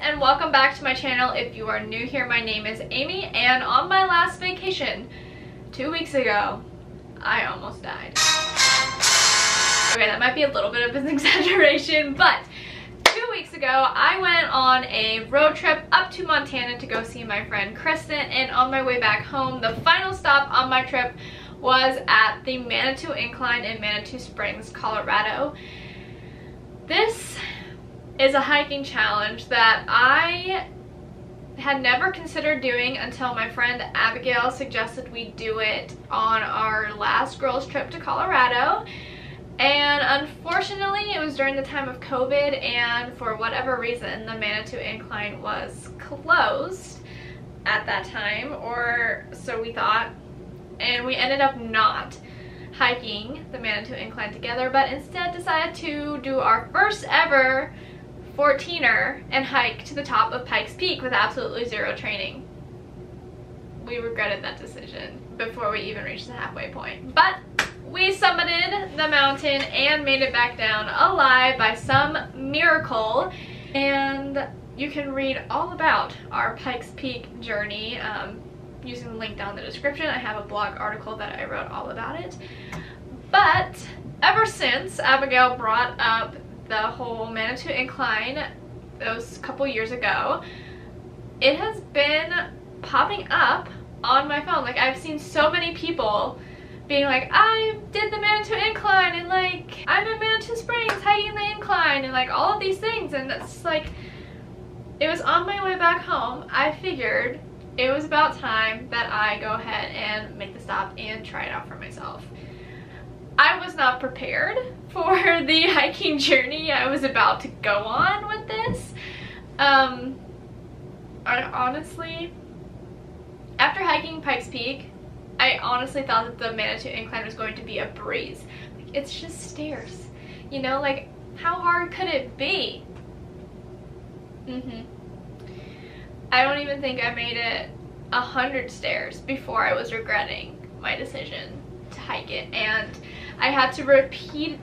and welcome back to my channel. If you are new here, my name is Amy, and on my last vacation 2 weeks ago, I almost died. Okay, that might be a little bit of an exaggeration, but 2 weeks ago I went on a road trip up to Montana to go see my friend Kristen, and on my way back home, the final stop on my trip was at the Manitou Incline in Manitou Springs, Colorado. This is a hiking challenge that I had never considered doing until my friend Abigail suggested we do it on our last girls trip to Colorado. And unfortunately, it was during the time of COVID, and for whatever reason, the Manitou Incline was closed at that time, or so we thought, and we ended up not hiking the Manitou Incline together, but instead decided to do our first ever 14er and hike to the top of Pikes Peak with absolutely zero training. We regretted that decision before we even reached the halfway point, but we summited the mountain and made it back down alive by some miracle. And you can read all about our Pikes Peak journey using the link down in the description. I have a blog article that I wrote all about it. But ever since Abigail brought up the whole Manitou Incline those couple years ago, it has been popping up on my phone. Like, I've seen so many people being like, I did the Manitou Incline, and like, I'm in Manitou Springs hiking the incline, and like all of these things. And that's like, it was on my way back home. I figured it was about time that I go ahead and make the stop and try it out for myself. I was not prepared for the hiking journey I was about to go on with this. I honestly, after hiking Pikes Peak, I honestly thought that the Manitou Incline was going to be a breeze. Like, it's just stairs, you know, like, how hard could it be? I don't even think I made it 100 stairs before I was regretting my decision to hike it, and I had to repeat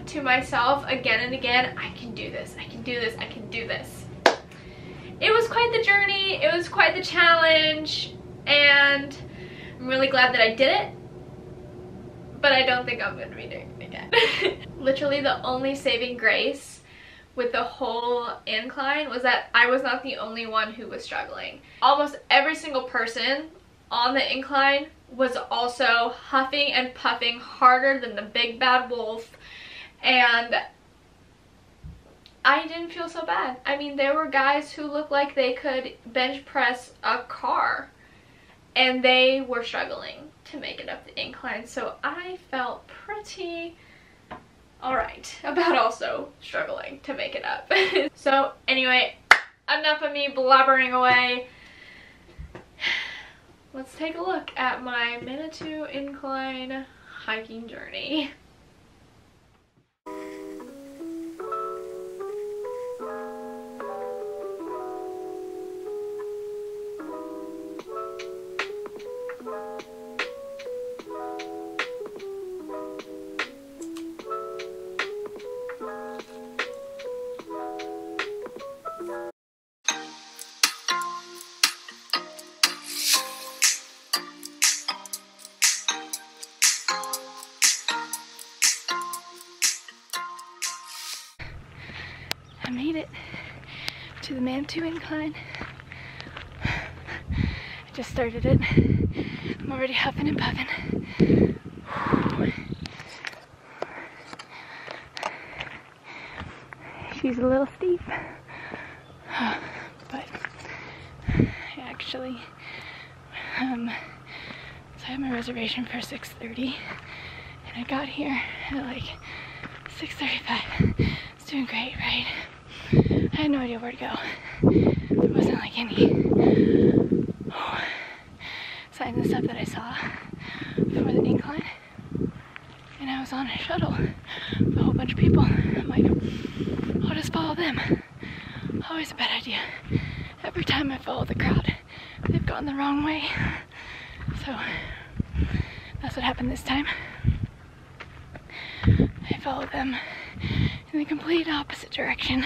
to myself again and again, I can do this, I can do this, I can do this. It was quite the journey, it was quite the challenge, and I'm really glad that I did it, but I don't think I'm going to be doing it again. Literally the only saving grace with the whole incline was that I was not the only one who was struggling. Almost every single person on the incline was also huffing and puffing harder than the big bad wolf, and I didn't feel so bad. I mean, there were guys who looked like they could bench press a car, and they were struggling to make it up the incline, so I felt pretty alright about also struggling to make it up. So anyway, enough of me blabbering away. Let's take a look at my Manitou Incline hiking journey. I made it to the Manitou Incline. I just started it. I'm already huffing and puffing. She's a little steep, but actually, so I have my reservation for 6:30, and I got here at like 6:35. It's doing great, right? I had no idea where to go. There wasn't like any signs and stuff that I saw for the incline. And I was on a shuttle with a whole bunch of people. I'm like, I'll just follow them. Always a bad idea. Every time I follow the crowd, they've gone the wrong way. So that's what happened this time. I followed them in the complete opposite direction.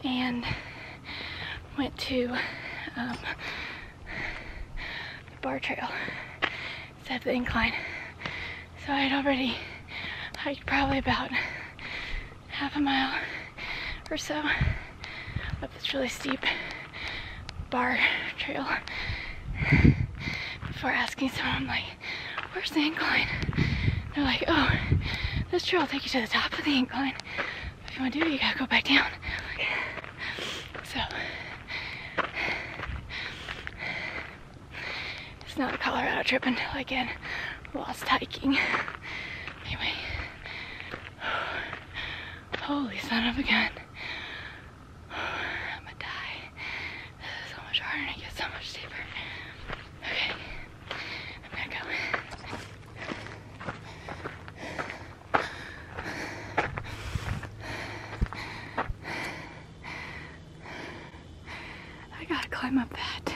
and went to the bar trail instead of the incline. So I had already hiked probably about half a mile or so up this really steep bar trail before asking someone, I'm like, where's the incline? They're like, oh, this trail will take you to the top of the incline. If you want to do it, you gotta go back down. So it's not a Colorado trip until I get lost hiking. Anyway, holy son of a gun. I'm gonna die. This is so much harder and it gets so much steeper. Okay, I'm gonna go. I gotta climb up that.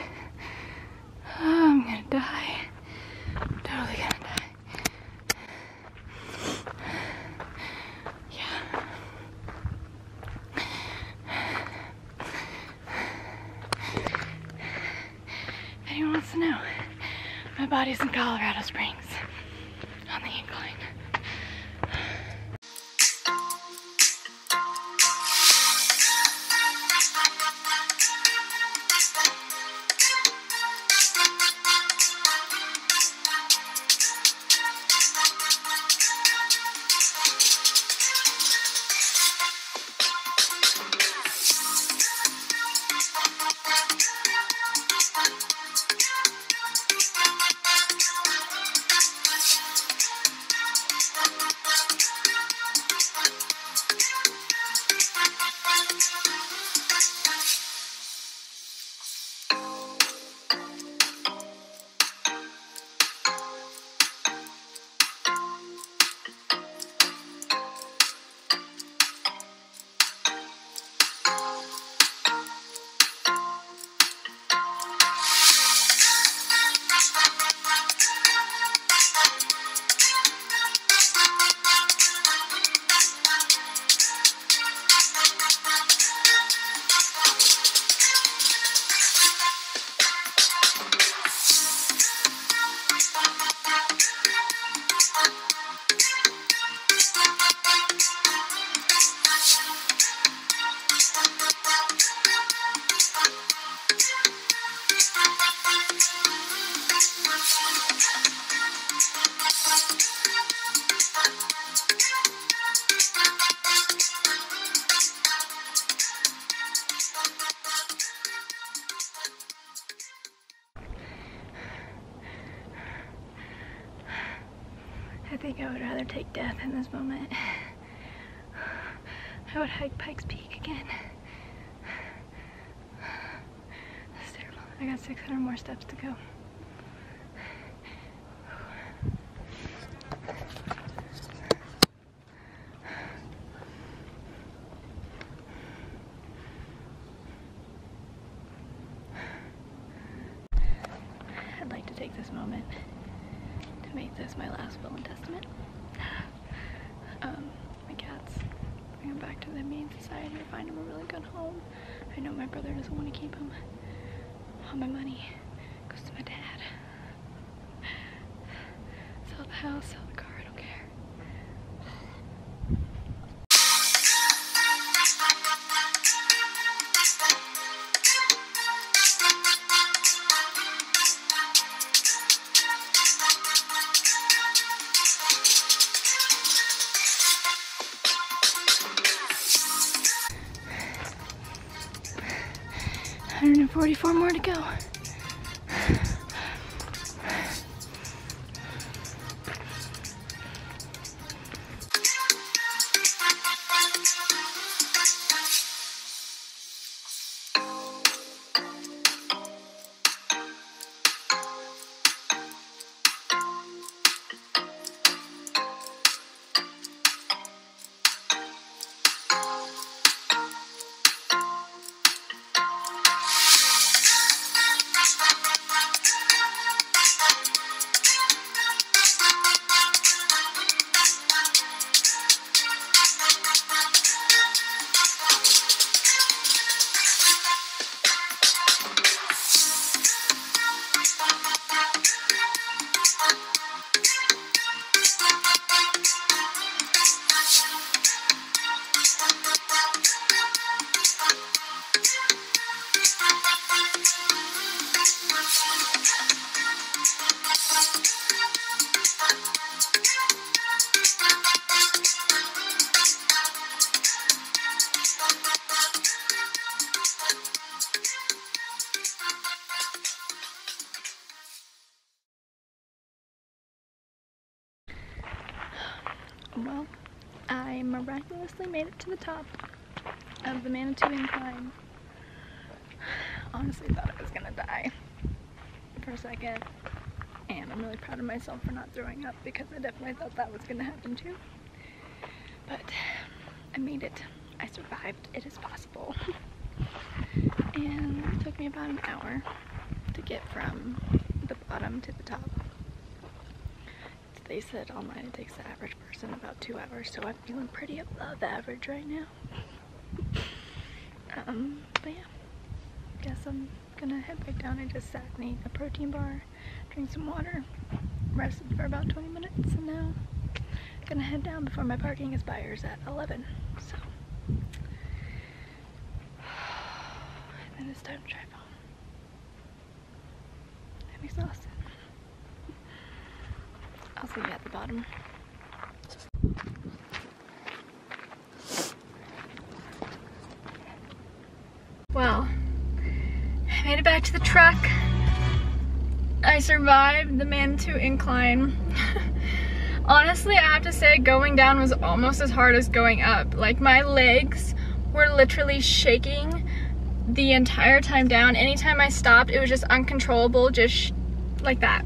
Oh, I'm gonna die. I'm totally gonna die. Yeah. If anyone wants to know, my body's in Colorado Springs on the incline. I think I would rather take death in this moment. I would hike Pikes Peak again. That's terrible. I got 600 more steps to go. I'd like to take this moment to make this my last will and testament. My cats, bring them back to the humane society to find them a really good home. I know my brother doesn't want to keep them. All my money goes to my dad. Sell the house, sell the car, I don't care. And 44 more to go. well. I miraculously made it to the top of the Manitou Incline. Honestly thought I was gonna die for a second, and I'm really proud of myself for not throwing up because I definitely thought that was gonna happen too. But I made it. I survived. It is possible. And it took me about an hour to get from the bottom to the top. They said online it takes the average person about 2 hours, so I'm feeling pretty above average right now. But yeah, guess I'm gonna head back down. I just sat and ate a protein bar, drank some water, rested for about 20 minutes, and now I'm gonna head down before my parking expires at 11. So, and then it's time to drive home. I'm exhausted. I'll see you at the bottom. Well, I made it back to the truck. I survived the Manitou Incline. Honestly, I have to say going down was almost as hard as going up. Like, my legs were literally shaking the entire time down. Anytime I stopped, it was just uncontrollable, just like that.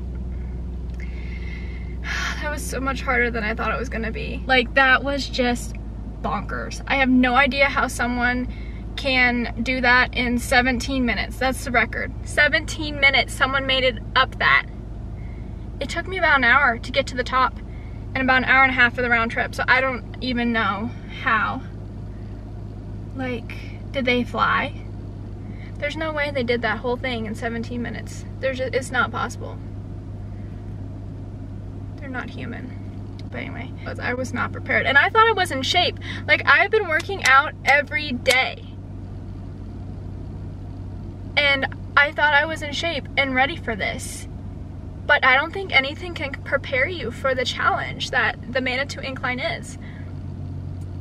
That was so much harder than I thought it was gonna be. Like, that was just bonkers. I have no idea how someone can do that in 17 minutes. That's the record. 17 minutes, someone made it up that. It took me about an hour to get to the top and about an hour and a half for the round trip, so I don't even know how. Like, did they fly? There's no way they did that whole thing in 17 minutes. It's not possible. They're not human. But anyway, I was not prepared. And I thought I was in shape. Like, I've been working out every day. And I thought I was in shape and ready for this. But I don't think anything can prepare you for the challenge that the Manitou Incline is.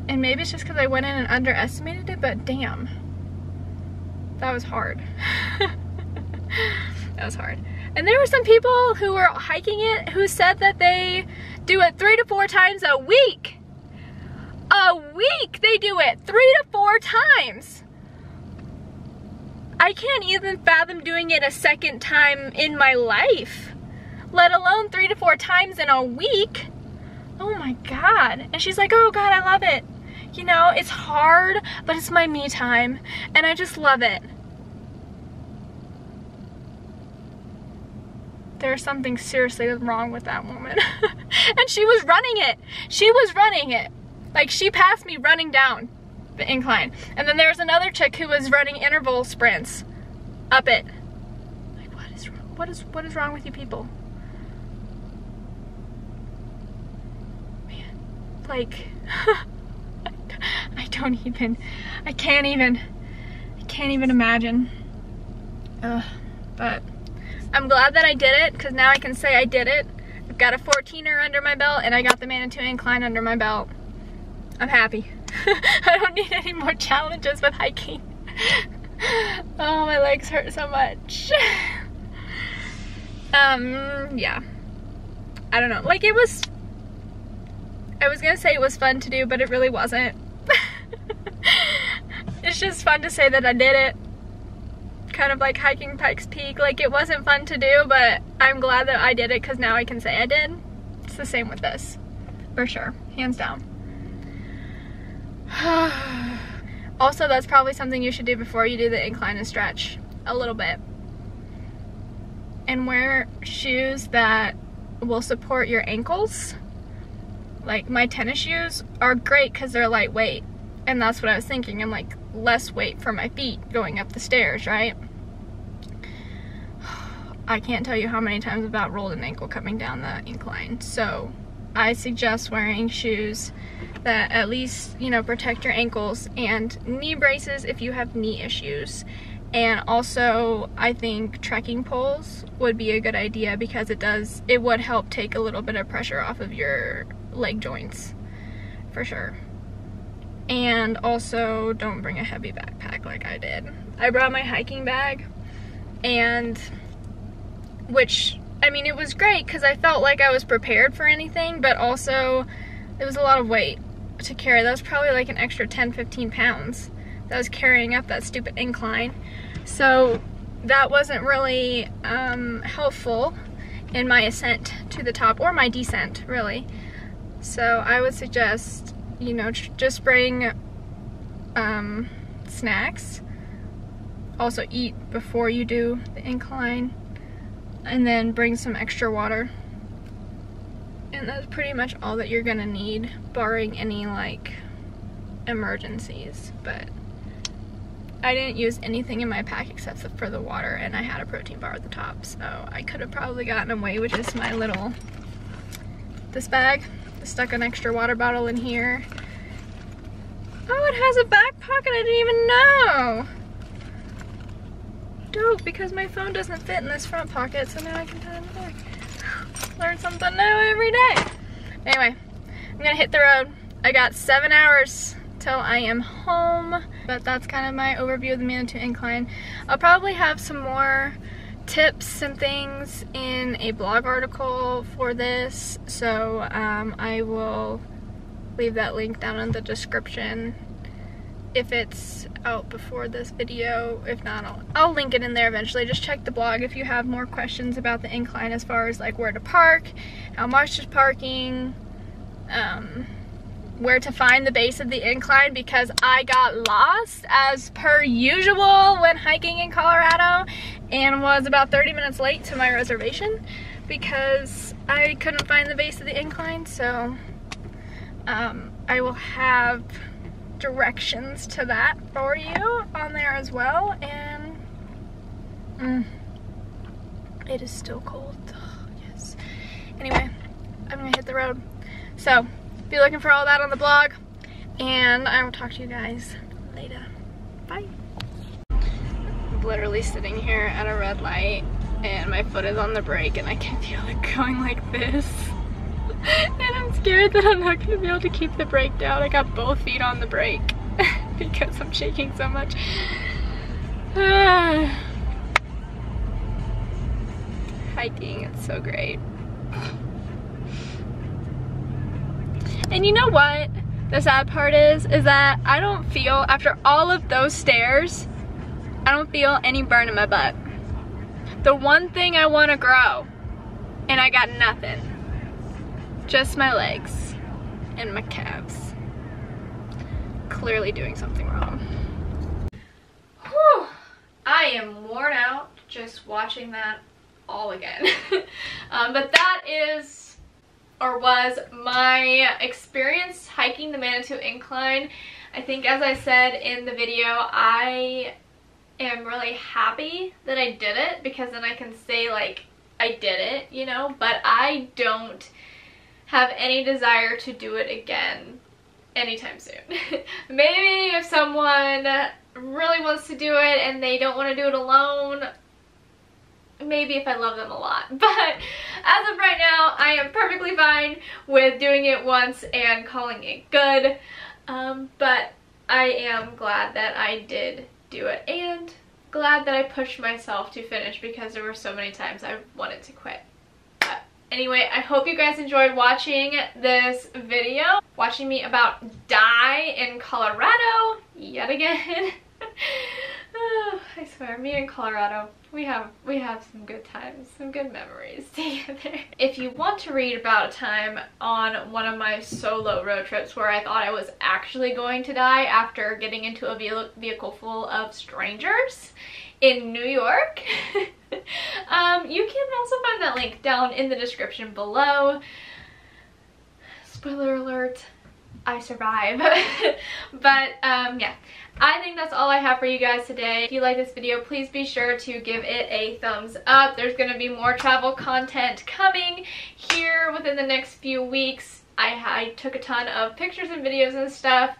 And maybe it's just because I went in and underestimated it, but damn. That was hard. That was hard. And there were some people who were hiking it who said that they do it 3 to 4 times a week. A week they do it 3 to 4 times. I can't even fathom doing it a second time in my life, let alone 3 to 4 times in a week. Oh my God. And she's like, oh God, I love it. You know, it's hard, but it's my me time, and I just love it. There's something seriously wrong with that woman. And she was running it. She was running it. Like, she passed me running down the incline. And then there's another chick who was running interval sprints up it. Like, what is wrong? What is wrong with you people? Man, like, I can't even imagine. But I'm glad that I did it, because now I can say I did it. I've got a 14er under my belt, and I got the Manitou Incline under my belt. I'm happy. I don't need any more challenges with hiking. Oh, my legs hurt so much. Yeah. I don't know. Like, I was gonna say it was fun to do, but it really wasn't. It's just fun to say that I did it. Kind of like hiking Pikes Peak. Like, it wasn't fun to do, but I'm glad that I did it because now I can say I did. It's the same with this, for sure, hands down. Also, that's probably something you should do before you do the incline and stretch a little bit. And wear shoes that will support your ankles. Like, my tennis shoes are great because they're lightweight. And that's what I was thinking. I'm like, less weight for my feet going up the stairs, right? I can't tell you how many times I've about rolled an ankle coming down the incline. So I suggest wearing shoes that at least, you know, protect your ankles, and knee braces if you have knee issues. And also, I think trekking poles would be a good idea because it would help take a little bit of pressure off of your leg joints, for sure. And also, don't bring a heavy backpack like I did. I brought my hiking bag, and which, I mean, it was great because I felt like I was prepared for anything, but also it was a lot of weight to carry. That was probably like an extra 10-15 pounds that I was carrying up that stupid incline. So that wasn't really helpful in my ascent to the top, or my descent, really. So I would suggest, you know, just bring snacks. Also eat before you do the incline, and then bring some extra water. And that's pretty much all that you're gonna need, barring any like emergencies. But I didn't use anything in my pack except for the water, and I had a protein bar at the top, so I could have probably gotten away with just my little, this bag. I stuck an extra water bottle in here. Oh, it has a back pocket, I didn't even know. Dope, because my phone doesn't fit in this front pocket, so now I can put it in the back. Learn something new every day. Anyway, I'm gonna hit the road. I got 7 hours till I am home, but that's kind of my overview of the Manitou Incline. I'll probably have some more tips and things in a blog article for this, so I will leave that link down in the description if it's out before this video. If not, I'll link it in there eventually. Just check the blog if you have more questions about the incline, as far as like where to park, how much is parking, where to find the base of the incline, because I got lost as per usual when hiking in Colorado and was about 30 minutes late to my reservation because I couldn't find the base of the incline. So I will have directions to that for you on there as well. And it is still cold. Oh, yes. Anyway, I'm gonna hit the road. So be looking for all that on the blog, and I will talk to you guys later. Bye. I'm literally sitting here at a red light and my foot is on the brake and I can feel it going like this. And I'm scared that I'm not gonna be able to keep the brake down. I got both feet on the brake because I'm shaking so much. Hiking, it's so great. And you know what the sad part is that I don't feel, after all of those stairs, I don't feel any burn in my butt. The one thing I want to grow, and I got nothing. Just my legs and my calves. Clearly doing something wrong. Whew. I am worn out just watching that all again. But that is, or was, my experience hiking the Manitou Incline. I think, as I said in the video, I am really happy that I did it, because then I can say like I did it, you know, but I don't have any desire to do it again anytime soon. Maybe if someone really wants to do it and they don't want to do it alone, maybe if I love them a lot. But as of right now, I am perfectly fine with doing it once and calling it good. But I am glad that I did do it, and glad that I pushed myself to finish, because there were so many times I wanted to quit. But anyway, I hope you guys enjoyed watching this video, watching me about die in Colorado yet again. Oh, I swear, me in Colorado, we have some good times, some good memories together. If you want to read about a time on one of my solo road trips where I thought I was actually going to die after getting into a vehicle full of strangers in New York, you can also find that link down in the description below. Spoiler alert, I survive. But yeah, I think that's all I have for you guys today. If you like this video, please be sure to give it a thumbs up. There's going to be more travel content coming here within the next few weeks. I took a ton of pictures and videos and stuff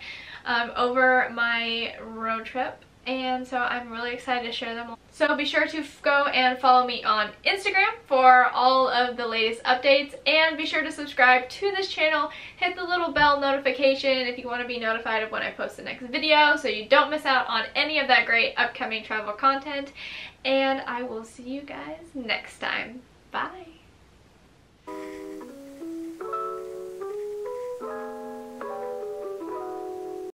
over my road trip, and so I'm really excited to share them. So be sure to go and follow me on Instagram for all of the latest updates, and be sure to subscribe to this channel. Hit the little bell notification if you want to be notified of when I post the next video, so you don't miss out on any of that great upcoming travel content. And I will see you guys next time. Bye!